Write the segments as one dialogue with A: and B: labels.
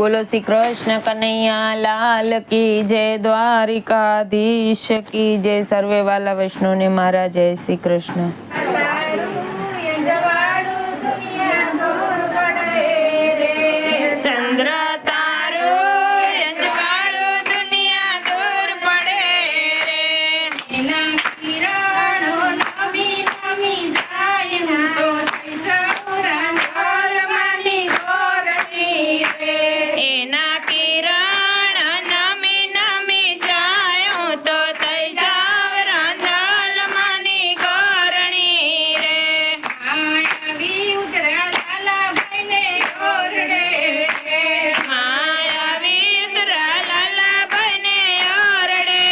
A: बोलो श्री कृष्ण कन्हैया लाल की जय, द्वारिकाधीश की जय। सर्वे वाला वैष्णव ने मारा जय श्री कृष्ण। चंद्र तारो यजवाड़ो दुनिया दूर पड़े रे, एना किरणो नमी नमी जाय तो तैसा उरांदल मानी गोरणी रे, एना किरण नमी नमी जाय तो तैसा उरांदल मानी गोरणी रे। मायावी उतरा लाला भाईने ओरडे रे, मायावी उतरा लाला भाईने ओरडे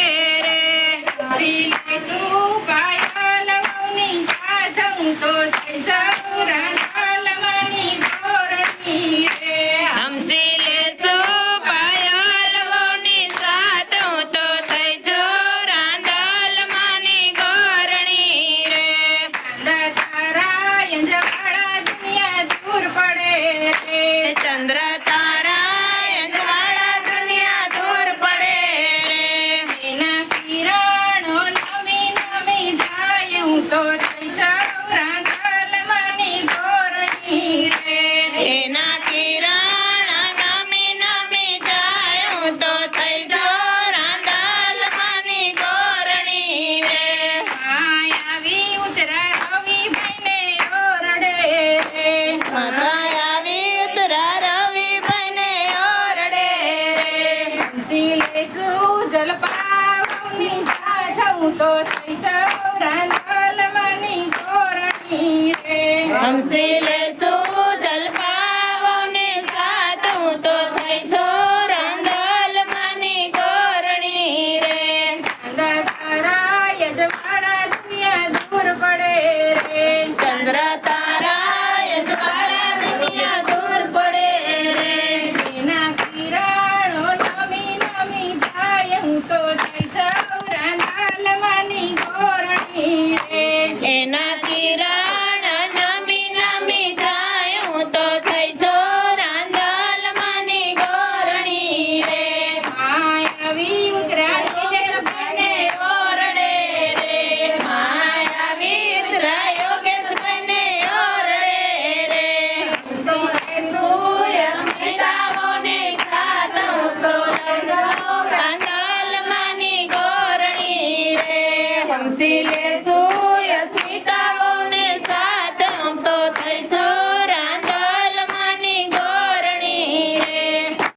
A: रे। श्री सुपायल मौनी साधं तो तैसा उरांदल मानी गोरणी रे, हमसे ले सुपायल मौनी साधं तो तैसा उरांदल मानी गोरणी रे। चंद्र तारा यंजवाड़ा दुनिया दूर पड़े रे, चंद्र तारा यंजवाड़ा दुनिया दूर पड़े रे, एना किरणो नमी नमी जाय तो तैसा उरांदल मानी गोरणी रे, एना किरण नमी नमी जाय तो तैसा उरांदल मानी गोरणी रे। मायावी उतरा रवि भाईने ओरडे रे, मायावी उतरा रवि भाईने ओरडे रे। हंसीले सुजल पावनी साधं तो तैसा उरांदल मानी गोरणी रे, हंसीले सुजल पावनी साधं तो तैसा उरांदल मानी गोरणी रे। चंद्र तारा यजवाड़ा दुनिया दूर पड़े रे, चंद्र तारा यजवाड़ा दुनिया दूर पड़े रे, एना किरणो नमी नमी जाय तो तैसा उरांदल मानी गोरणी रे, एना किरण नमी नमी जाय तो तैसा उरांदल मानी गोरणी रे। मायावी उतरा योगेश भाईने ओरडे रे, मायावी उतरा योगेश भाईने ओरडे रे। सुयस्मिताओने साधं तो तैसा उरांदल मानी गोरणी रे, हंसीले